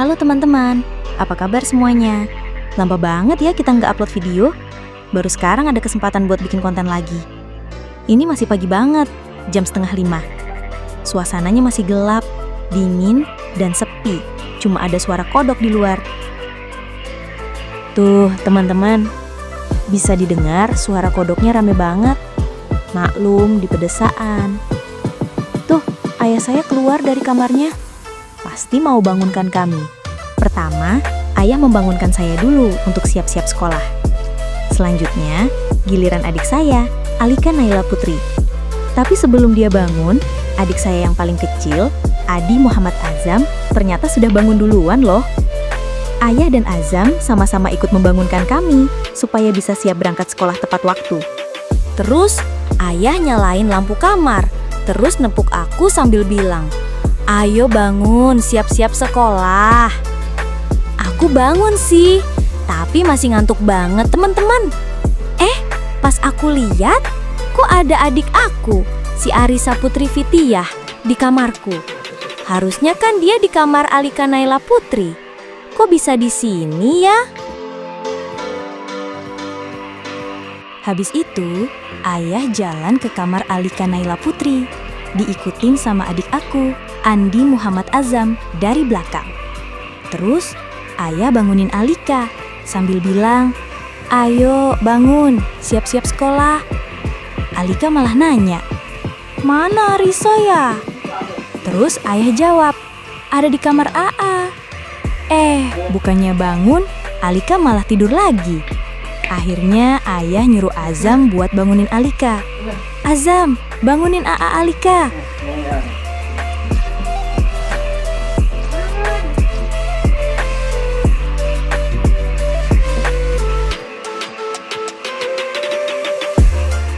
Halo teman-teman, apa kabar semuanya? Lama banget ya kita nggak upload video. Baru sekarang ada kesempatan buat bikin konten lagi. Ini masih pagi banget, jam 4:30. Suasananya masih gelap, dingin, dan sepi. Cuma ada suara kodok di luar. Tuh teman-teman, bisa didengar suara kodoknya rame banget. Maklum di pedesaan. Tuh, ayah saya keluar dari kamarnya. Pasti mau bangunkan kami. Pertama, ayah membangunkan saya dulu untuk siap-siap sekolah. Selanjutnya, giliran adik saya, Alika Naila Putri. Tapi sebelum dia bangun, adik saya yang paling kecil, Adi Muhammad Azam, ternyata sudah bangun duluan loh. Ayah dan Azam sama-sama ikut membangunkan kami supaya bisa siap berangkat sekolah tepat waktu. Terus, ayah nyalain lampu kamar, terus nepuk aku sambil bilang, "Ayo bangun, siap-siap sekolah." Aku bangun sih, tapi masih ngantuk banget teman-teman. Pas aku lihat, kok ada adik aku, si Arisa Putri Fitiah, di kamarku. Harusnya kan dia di kamar Alika Naila Putri. Kok bisa di sini ya? Habis itu, ayah jalan ke kamar Alika Naila Putri, diikutin sama adik aku, Andi Muhammad Azam, dari belakang. Terus, ayah bangunin Alika sambil bilang, "Ayo bangun, siap-siap sekolah." Alika malah nanya, "Mana Arisa ya?" Terus ayah jawab, "Ada di kamar AA." Bukannya bangun, Alika malah tidur lagi. Akhirnya ayah nyuruh Azam buat bangunin Alika. "Azam, bangunin AA Alika."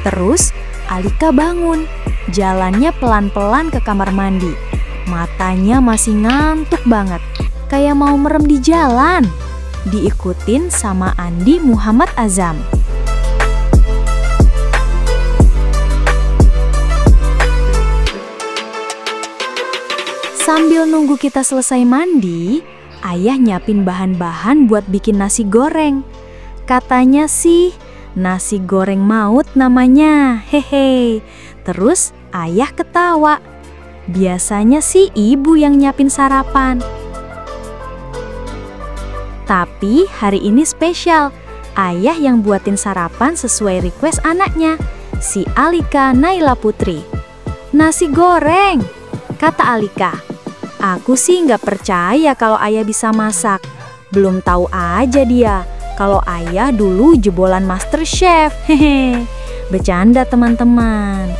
Terus Alika bangun, jalannya pelan-pelan ke kamar mandi. Matanya masih ngantuk banget, kayak mau merem di jalan. Diikutin sama Andi Muhammad Azam. Sambil nunggu kita selesai mandi, ayah nyiapin bahan-bahan buat bikin nasi goreng. Katanya sih, nasi goreng maut namanya, hehe. Terus ayah ketawa. Biasanya sih ibu yang nyiapin sarapan. Tapi hari ini spesial, ayah yang buatin sarapan sesuai request anaknya, si Alika Naila Putri. "Nasi goreng," kata Alika. "Aku sih nggak percaya kalau ayah bisa masak. Belum tahu aja dia kalau ayah dulu jebolan Master Chef." Hehe, bercanda teman-teman.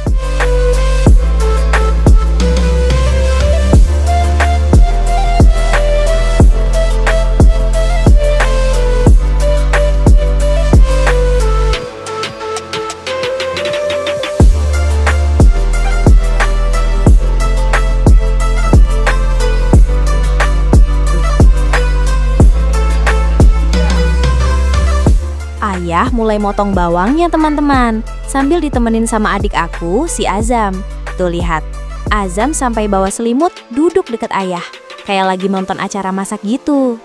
Ayah mulai motong bawangnya teman-teman, sambil ditemenin sama adik aku, si Azam. Tuh lihat, Azam sampai bawa selimut duduk deket ayah, kayak lagi nonton acara masak gitu.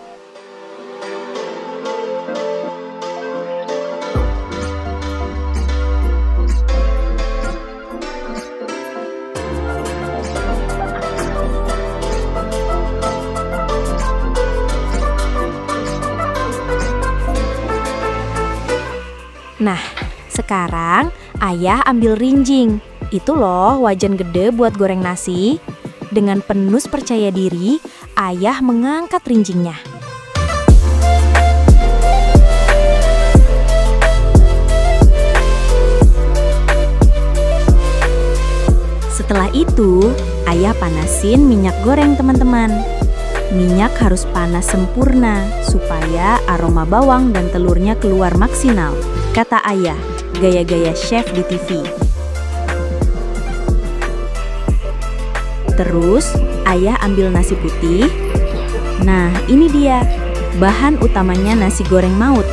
Nah, sekarang ayah ambil rinjing. Itu loh wajan gede buat goreng nasi. Dengan penuh percaya diri, ayah mengangkat rinjingnya. Setelah itu, ayah panasin minyak goreng teman-teman. Minyak harus panas sempurna supaya aroma bawang dan telurnya keluar maksimal, kata ayah, gaya-gaya chef di TV. Terus, ayah ambil nasi putih. Nah, ini dia, bahan utamanya nasi goreng maut.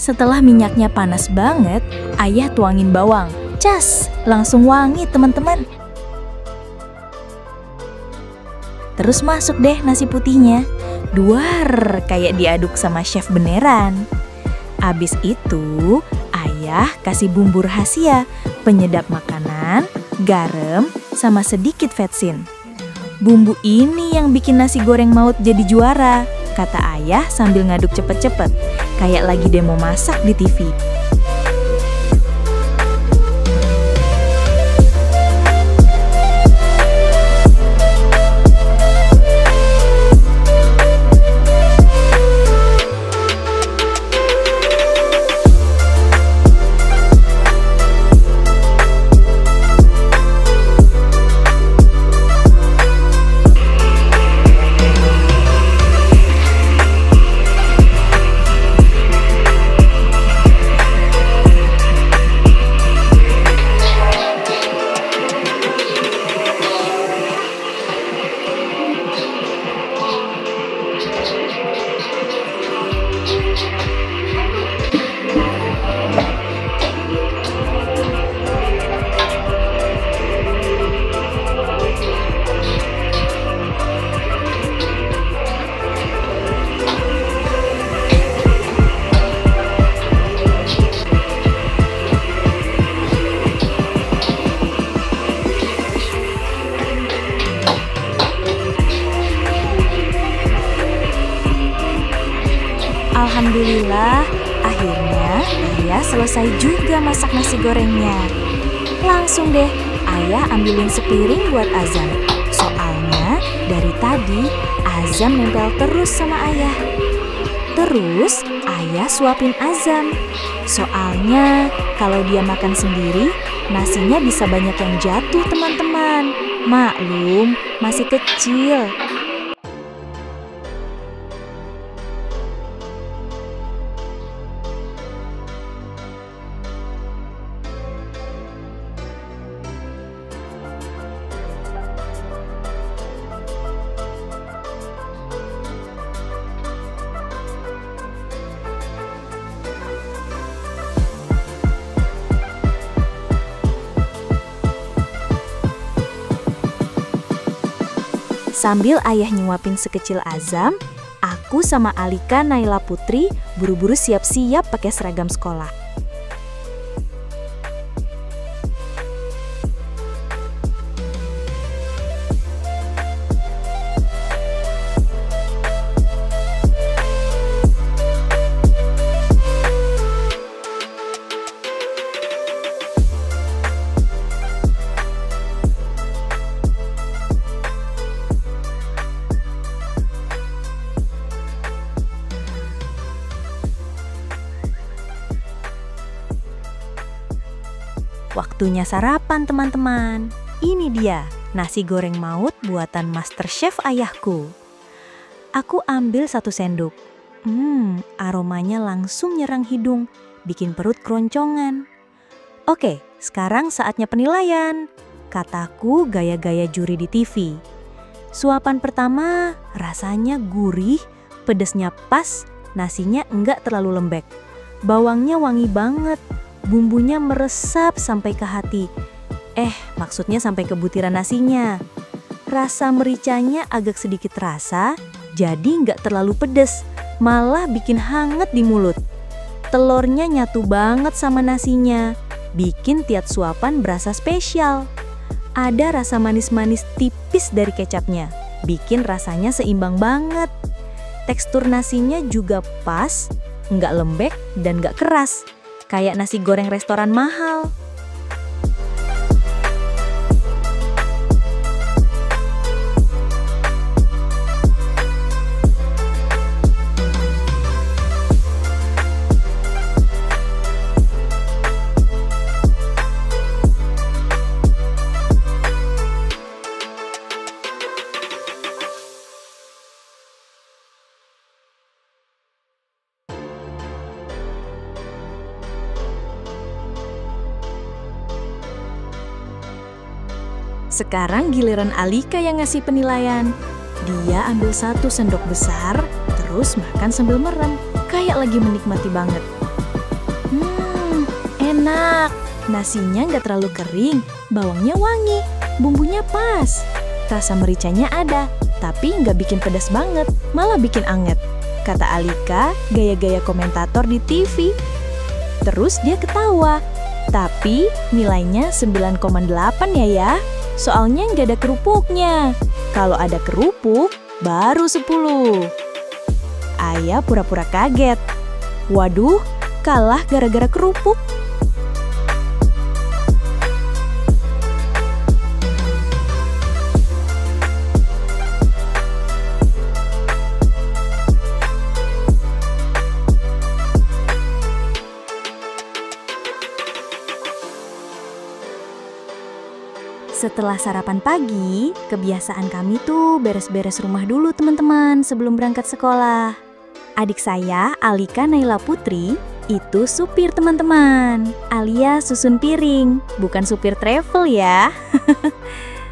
Setelah minyaknya panas banget, ayah tuangin bawang. Cas, langsung wangi teman-teman. Terus masuk deh nasi putihnya. Duar, kayak diaduk sama chef beneran. Abis itu, ayah kasih bumbu rahasia, penyedap makanan, garam, sama sedikit vetsin. Bumbu ini yang bikin nasi goreng maut jadi juara, kata ayah sambil ngaduk cepet-cepet, kayak lagi demo masak di TV. Alhamdulillah, akhirnya ayah selesai juga masak nasi gorengnya. Langsung deh, ayah ambilin sepiring buat Azam. Soalnya dari tadi Azam nempel terus sama ayah. Terus ayah suapin Azam. Soalnya kalau dia makan sendiri, nasinya bisa banyak yang jatuh teman-teman. Maklum, masih kecil. Sambil ayah nyuapin sekecil Azam, aku sama Alika Naila Putri buru-buru siap-siap pakai seragam sekolah. Waktunya sarapan teman-teman. Ini dia, nasi goreng maut buatan Master Chef ayahku. Aku ambil 1 sendok. Aromanya langsung nyerang hidung, bikin perut keroncongan. Oke, sekarang saatnya penilaian. Kataku gaya-gaya juri di TV. Suapan pertama, rasanya gurih, pedesnya pas, nasinya enggak terlalu lembek. Bawangnya wangi banget. Bumbunya meresap sampai ke hati. Maksudnya sampai ke butiran nasinya. Rasa mericanya agak sedikit terasa, jadi nggak terlalu pedes, malah bikin hangat di mulut. Telurnya nyatu banget sama nasinya, bikin tiap suapan berasa spesial. Ada rasa manis-manis tipis dari kecapnya, bikin rasanya seimbang banget. Tekstur nasinya juga pas, nggak lembek dan nggak keras. Kayak nasi goreng restoran mahal. Sekarang giliran Alika yang ngasih penilaian. Dia ambil 1 sendok besar, terus makan sambil merem, kayak lagi menikmati banget. Enak, nasinya nggak terlalu kering, bawangnya wangi, bumbunya pas. Rasa mericanya ada, tapi nggak bikin pedas banget, malah bikin anget. Kata Alika, gaya-gaya komentator di TV. Terus dia ketawa. Tapi nilainya 9,8 ya. Soalnya nggak ada kerupuknya. Kalau ada kerupuk, baru 10. Ayah pura-pura kaget. Waduh, kalah gara-gara kerupuk. Setelah sarapan pagi, kebiasaan kami tuh beres-beres rumah dulu teman-teman sebelum berangkat sekolah. Adik saya, Alika Naila Putri, itu supir teman-teman, alias susun piring, bukan supir travel ya.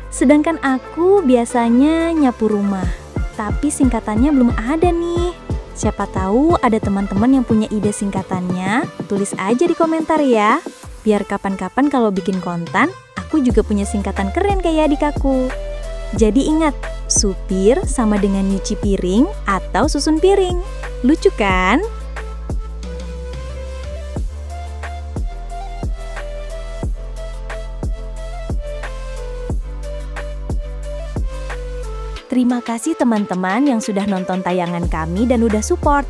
Sedangkan aku biasanya nyapu rumah, tapi singkatannya belum ada nih. Siapa tahu ada teman-teman yang punya ide singkatannya, tulis aja di komentar ya. Biar kapan-kapan kalau bikin konten, aku juga punya singkatan keren kayak adik aku. Jadi ingat, supir sama dengan nyuci piring atau susun piring. Lucu kan? Terima kasih teman-teman yang sudah nonton tayangan kami dan udah support.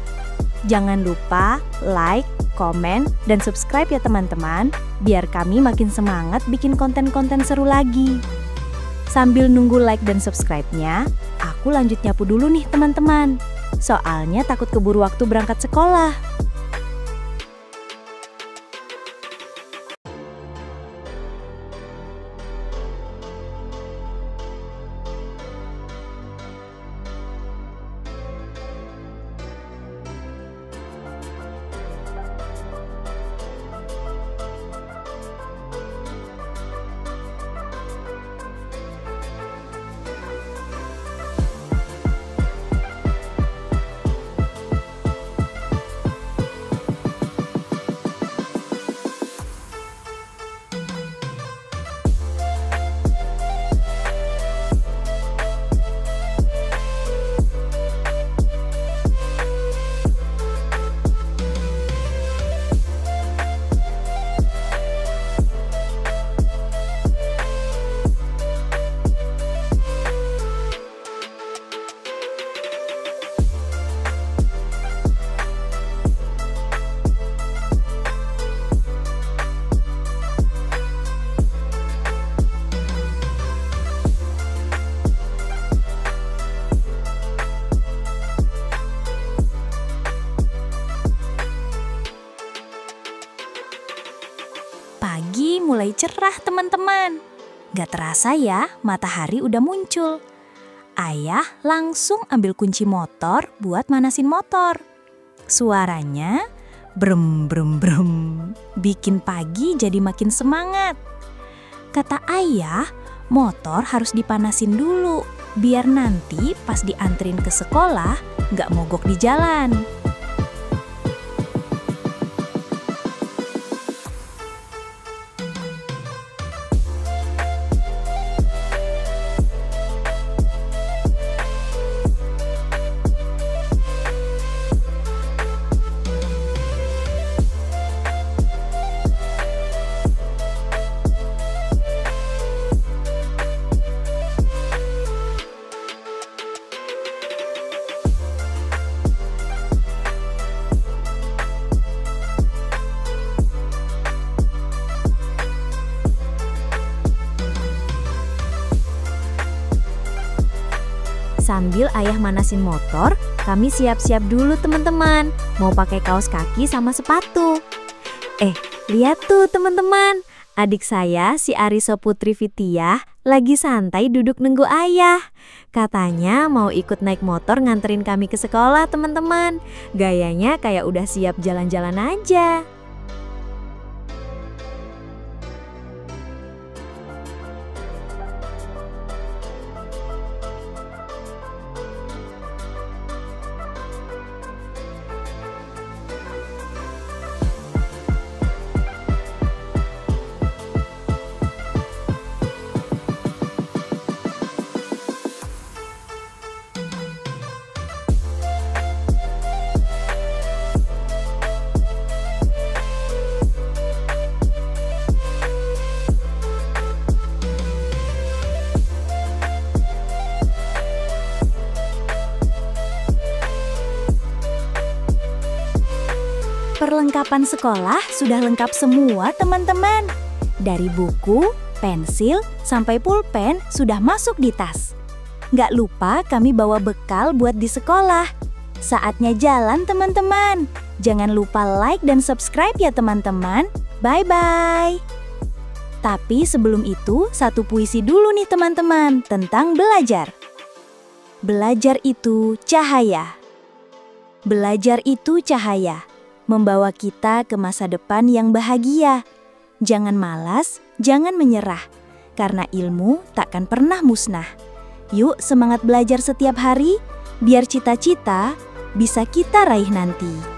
Jangan lupa like, komen, dan subscribe ya teman-teman, biar kami makin semangat bikin konten-konten seru lagi. Sambil nunggu like dan subscribe-nya, aku lanjut nyapu dulu nih teman-teman. Soalnya takut keburu waktu berangkat sekolah. Pagi mulai cerah teman-teman. Gak terasa ya, matahari udah muncul. Ayah langsung ambil kunci motor buat manasin motor. Suaranya brem brem brem, bikin pagi jadi makin semangat. Kata ayah, motor harus dipanasin dulu, biar nanti pas dianterin ke sekolah gak mogok di jalan. Sambil ayah manasin motor, kami siap-siap dulu teman-teman. Mau pakai kaos kaki sama sepatu. Lihat tuh teman-teman. Adik saya, si Ariso Putri Fitiah, lagi santai duduk nunggu ayah. Katanya mau ikut naik motor nganterin kami ke sekolah teman-teman. Gayanya kayak udah siap jalan-jalan aja. Perlengkapan sekolah sudah lengkap semua teman-teman. Dari buku, pensil, sampai pulpen sudah masuk di tas. Nggak lupa kami bawa bekal buat di sekolah. Saatnya jalan teman-teman. Jangan lupa like dan subscribe ya teman-teman. Bye-bye. Tapi sebelum itu, satu puisi dulu nih teman-teman tentang belajar. Belajar itu cahaya. Belajar itu cahaya. Membawa kita ke masa depan yang bahagia. Jangan malas, jangan menyerah, karena ilmu takkan pernah musnah. Yuk semangat belajar setiap hari, biar cita-cita bisa kita raih nanti.